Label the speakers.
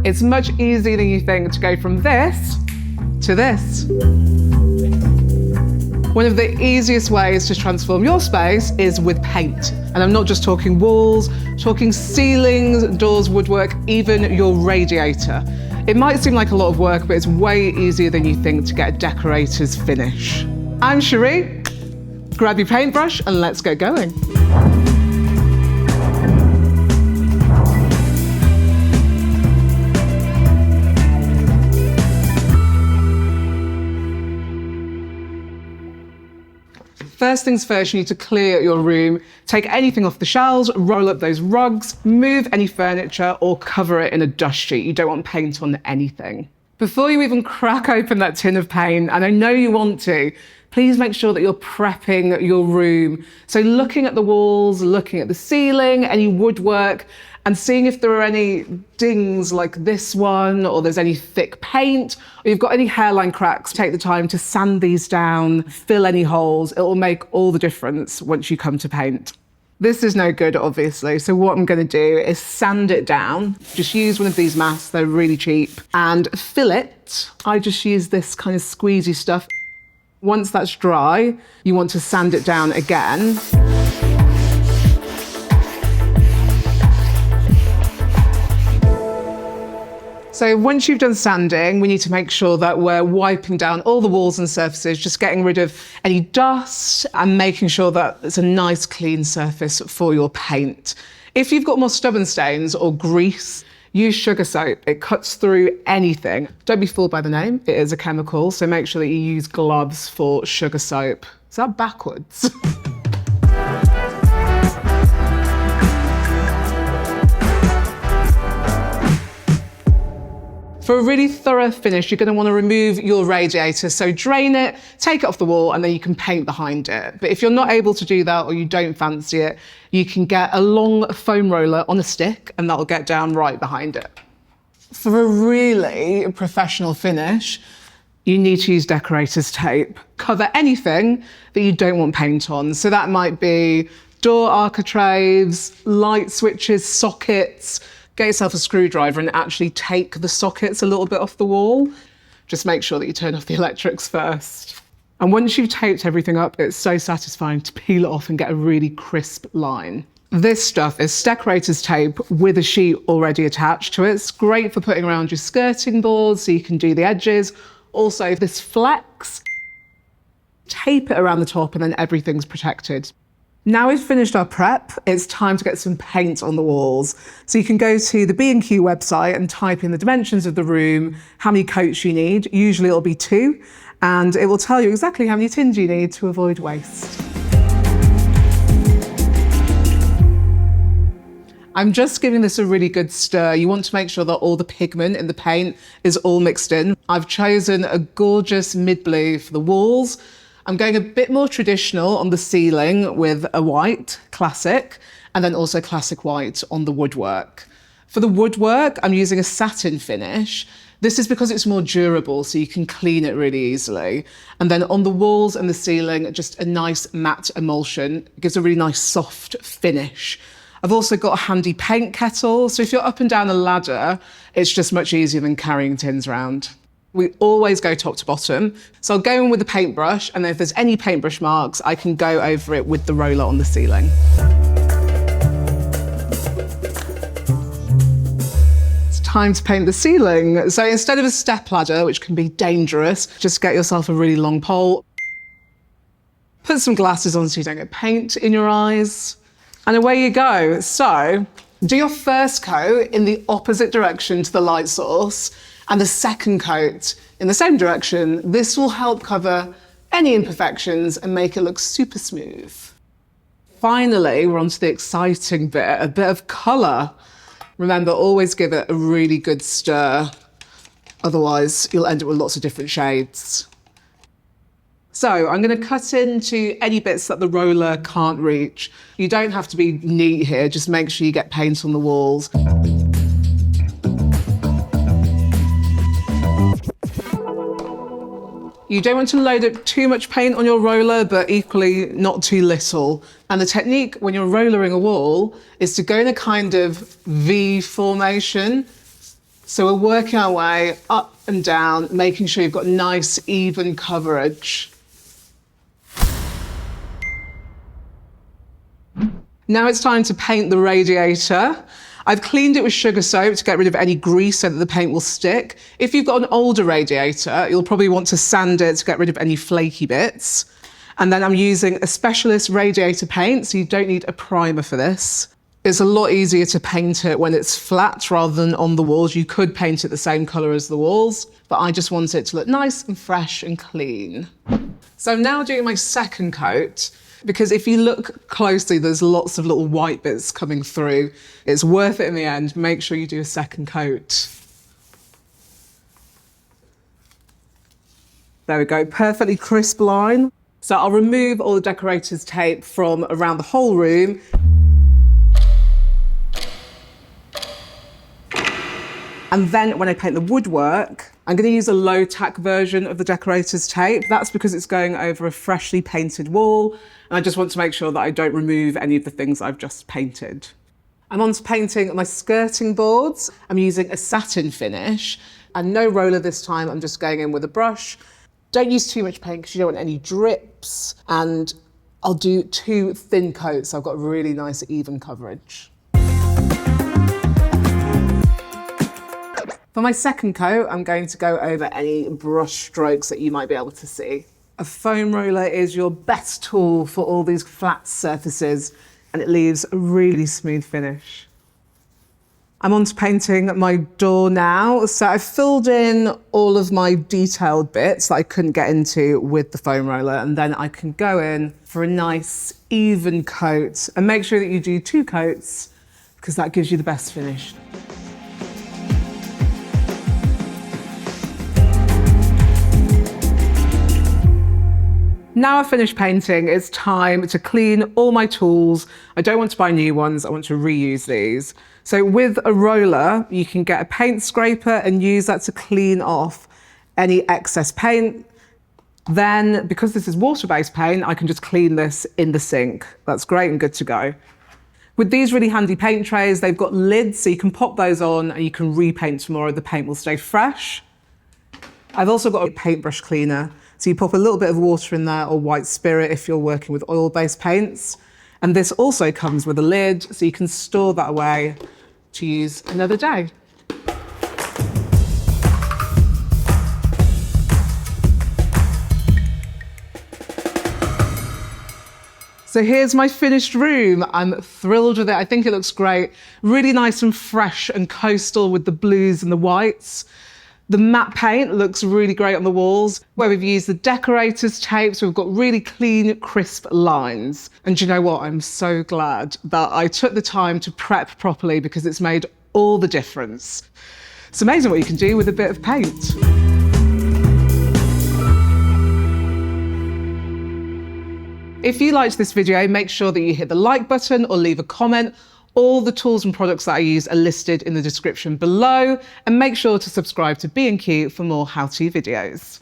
Speaker 1: It's much easier than you think to go from this to this. One of the easiest ways to transform your space is with paint. And I'm not just talking walls, talking ceilings, doors, woodwork, even your radiator. It might seem like a lot of work, but it's way easier than you think to get a Decorators finish. I'm Sheree. Grab your paintbrush and let's get going. First things first, you need to clear your room. Take anything off the shelves, roll up those rugs, move any furniture or cover it in a dust sheet. You don't want paint on anything. Before you even crack open that tin of paint, and I know you want to, please make sure that you're prepping your room. So looking at the walls, looking at the ceiling, any woodwork, and seeing if there are any dings like this one, or there's any thick paint, or you've got any hairline cracks. Take the time to sand these down, fill any holes. It will make all the difference once you come to paint. This is no good, obviously, so what I'm going to do is sand it down. Just use one of these masks, they're really cheap, and fill it. I just use this kind of squeezy stuff. Once that's dry, you want to sand it down again. So once you've done sanding, we need to make sure that we're wiping down all the walls and surfaces, just getting rid of any dust and making sure that it's a nice clean surface for your paint. If you've got more stubborn stains or grease, use sugar soap. It cuts through anything. Don't be fooled by the name. It is a chemical, so make sure that you use gloves for sugar soap. Is that backwards? For a really thorough finish, you're going to want to remove your radiator. So drain it, take it off the wall, and then you can paint behind it. But if you're not able to do that or you don't fancy it, you can get a long foam roller on a stick and that'll get down right behind it. For a really professional finish, you need to use Decorators tape. Cover anything that you don't want paint on. So that might be door architraves, light switches, sockets. Get yourself a screwdriver and actually take the sockets a little bit off the wall. Just make sure that you turn off the electrics first. And once you've taped everything up, it's so satisfying to peel it off and get a really crisp line. This stuff is Decorators tape with a sheet already attached to it. It's great for putting around your skirting boards so you can do the edges. Also, this flex, tape it around the top and then everything's protected. Now we've finished our prep, it's time to get some paint on the walls. So you can go to the B&Q website and type in the dimensions of the room, how many coats you need. Usually it'll be 2, and it will tell you exactly how many tins you need to avoid waste. I'm just giving this a really good stir. You want to make sure that all the pigment in the paint is all mixed in. I've chosen a gorgeous mid-blue for the walls. I'm going a bit more traditional on the ceiling with a white, classic, and then also classic white on the woodwork. For the woodwork, I'm using a satin finish. This is because it's more durable, so you can clean it really easily. And then on the walls and the ceiling, just a nice matte emulsion. It gives a really nice soft finish. I've also got a handy paint kettle, so if you're up and down a ladder, it's just much easier than carrying tins around. We always go top to bottom. So I'll go in with a paintbrush, and then if there's any paintbrush marks, I can go over it with the roller on the ceiling. It's time to paint the ceiling. So instead of a stepladder, which can be dangerous, just get yourself a really long pole. Put some glasses on so you don't get paint in your eyes. And away you go. So do your first coat in the opposite direction to the light source, and the second coat in the same direction. This will help cover any imperfections and make it look super smooth. Finally, we're on to the exciting bit, a bit of colour. Remember, always give it a really good stir, otherwise you'll end up with lots of different shades. So I'm going to cut into any bits that the roller can't reach. You don't have to be neat here, just make sure you get paint on the walls. You don't want to load up too much paint on your roller, but equally not too little. And the technique when you're rollering a wall is to go in a kind of V formation. So we're working our way up and down, making sure you've got nice, even coverage. Now it's time to paint the radiator. I've cleaned it with sugar soap to get rid of any grease so that the paint will stick. If you've got an older radiator, you'll probably want to sand it to get rid of any flaky bits. And then I'm using a specialist radiator paint, so you don't need a primer for this. It's a lot easier to paint it when it's flat rather than on the walls. You could paint it the same colour as the walls, but I just want it to look nice and fresh and clean. So I'm now doing my second coat, because if you look closely, there's lots of little white bits coming through. It's worth it in the end. Make sure you do a second coat. There we go, perfectly crisp line. So I'll remove all the decorators tape from around the whole room. And then when I paint the woodwork, I'm going to use a low tack version of the decorators tape. That's because it's going over a freshly painted wall. And I just want to make sure that I don't remove any of the things I've just painted. I'm on to painting my skirting boards. I'm using a satin finish and no roller this time. I'm just going in with a brush. Don't use too much paint because you don't want any drips. And I'll do 2 thin coats. So I've got really nice even coverage. For my second coat, I'm going to go over any brush strokes that you might be able to see. A foam roller is your best tool for all these flat surfaces, and it leaves a really smooth finish. I'm on to painting my door now. So I've filled in all of my detailed bits that I couldn't get into with the foam roller, and then I can go in for a nice even coat. And make sure that you do 2 coats, because that gives you the best finish. Now I've finished painting, it's time to clean all my tools. I don't want to buy new ones, I want to reuse these. So with a roller, you can get a paint scraper and use that to clean off any excess paint. Then, because this is water-based paint, I can just clean this in the sink. That's great and good to go. With these really handy paint trays, they've got lids, so you can pop those on and you can repaint tomorrow. The paint will stay fresh. I've also got a paintbrush cleaner. So you pop a little bit of water in there or white spirit if you're working with oil-based paints. And this also comes with a lid, so you can store that away to use another day. So here's my finished room. I'm thrilled with it. I think it looks great. Really nice and fresh and coastal with the blues and the whites. The matte paint looks really great on the walls, where we've used the decorators tape, so we've got really clean, crisp lines. And do you know what? I'm so glad that I took the time to prep properly, because it's made all the difference. It's amazing what you can do with a bit of paint. If you liked this video, make sure that you hit the like button or leave a comment. All the tools and products that I use are listed in the description below, and make sure to subscribe to B&Q for more how-to videos.